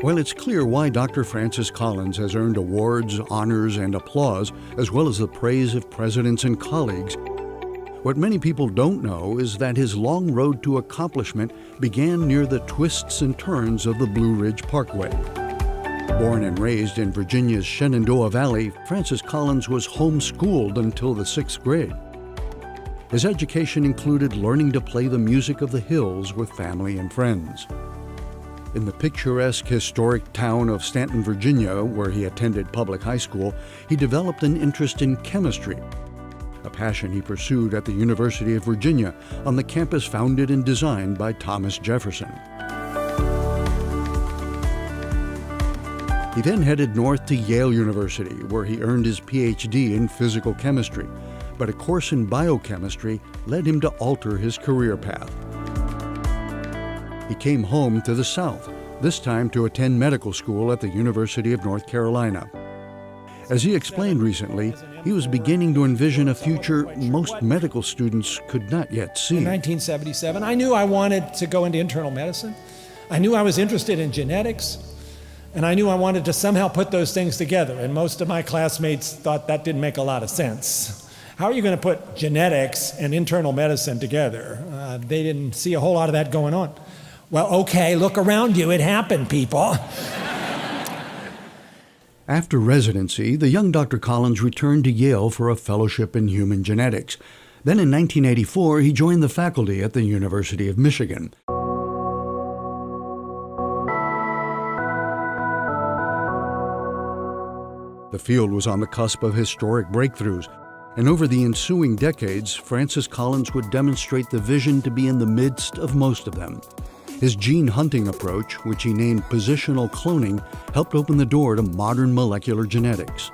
Well, it's clear why Dr. Francis Collins has earned awards, honors, and applause, as well as the praise of presidents and colleagues. What many people don't know is that his long road to accomplishment began near the twists and turns of the Blue Ridge Parkway. Born and raised in Virginia's Shenandoah Valley, Francis Collins was homeschooled until the 6th grade. His education included learning to play the music of the hills with family and friends. In the picturesque historic town of Stanton, Virginia, where he attended public high school, he developed an interest in chemistry, a passion he pursued at the University of Virginia on the campus founded and designed by Thomas Jefferson. He then headed north to Yale University, where he earned his PhD in physical chemistry, but a course in biochemistry led him to alter his career path. He came home to the South, this time to attend medical school at the University of North Carolina. As he explained recently, he was beginning to envision a future most medical students could not yet see. In 1977, I knew I wanted to go into internal medicine. I knew I was interested in genetics, and I knew I wanted to somehow put those things together, and most of my classmates thought that didn't make a lot of sense. How are you going to put genetics and internal medicine together? They didn't see a whole lot of that going on. Well, okay, look around you. It happened, people. After residency, the young Dr. Collins returned to Yale for a fellowship in human genetics. Then in 1984, he joined the faculty at the University of Michigan. The field was on the cusp of historic breakthroughs, and over the ensuing decades, Francis Collins would demonstrate the vision to be in the midst of most of them. His gene hunting approach, which he named positional cloning, helped open the door to modern molecular genetics.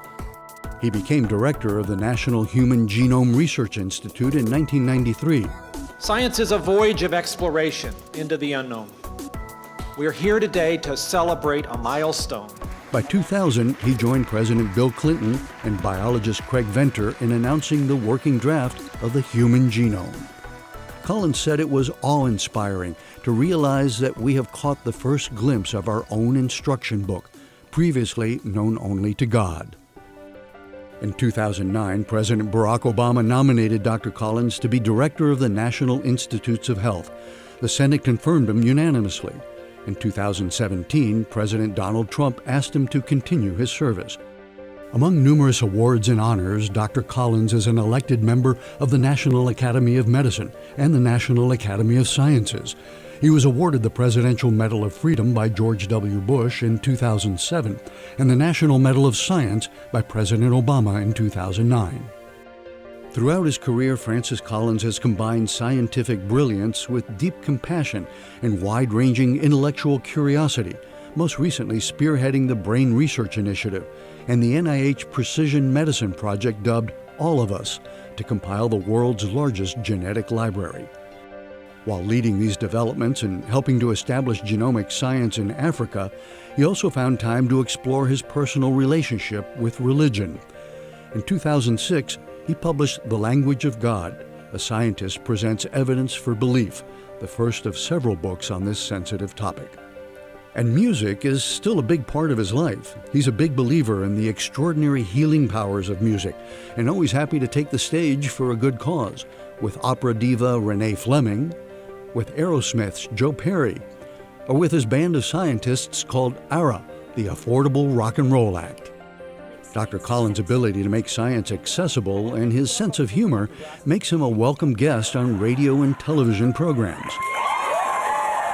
He became director of the National Human Genome Research Institute in 1993. Science is a voyage of exploration into the unknown. We are here today to celebrate a milestone. By 2000, he joined President Bill Clinton and biologist Craig Venter in announcing the working draft of the human genome. Collins said it was awe-inspiring to realize that we have caught the first glimpse of our own instruction book, previously known only to God. In 2009, President Barack Obama nominated Dr. Collins to be director of the National Institutes of Health. The Senate confirmed him unanimously. In 2017, President Donald Trump asked him to continue his service. Among numerous awards and honors, Dr. Collins is an elected member of the National Academy of Medicine and the National Academy of Sciences. He was awarded the Presidential Medal of Freedom by George W. Bush in 2007 and the National Medal of Science by President Obama in 2009. Throughout his career, Francis Collins has combined scientific brilliance with deep compassion and wide-ranging intellectual curiosity, most recently spearheading the Brain Research Initiative and the NIH Precision Medicine Project dubbed All of Us to compile the world's largest genetic library. While leading these developments and helping to establish genomic science in Africa, he also found time to explore his personal relationship with religion. In 2006, he published The Language of God, A Scientist Presents Evidence for Belief, the first of several books on this sensitive topic. And music is still a big part of his life. He's a big believer in the extraordinary healing powers of music, and always happy to take the stage for a good cause, with opera diva Renee Fleming, with Aerosmith's Joe Perry, or with his band of scientists called ARA, the Affordable Rock and Roll Act. Dr. Collins' ability to make science accessible and his sense of humor makes him a welcome guest on radio and television programs.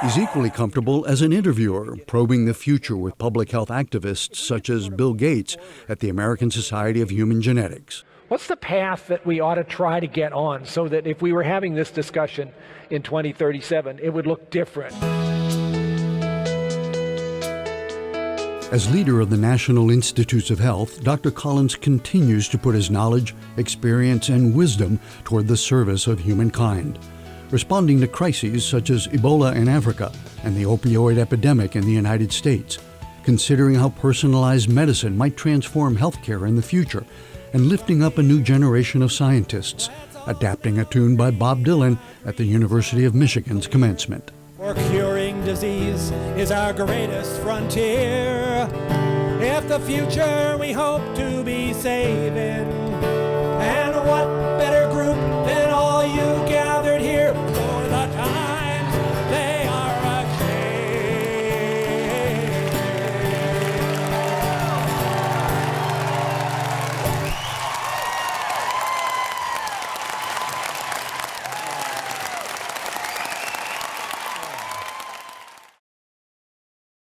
He's equally comfortable as an interviewer, probing the future with public health activists such as Bill Gates at the American Society of Human Genetics. What's the path that we ought to try to get on so that if we were having this discussion in 2037, it would look different? As leader of the National Institutes of Health, Dr. Collins continues to put his knowledge, experience, and wisdom toward the service of humankind, responding to crises such as Ebola in Africa and the opioid epidemic in the United States, considering how personalized medicine might transform healthcare in the future, and lifting up a new generation of scientists, adapting a tune by Bob Dylan at the University of Michigan's commencement. For curing disease is our greatest frontier. If the future we hope to be saving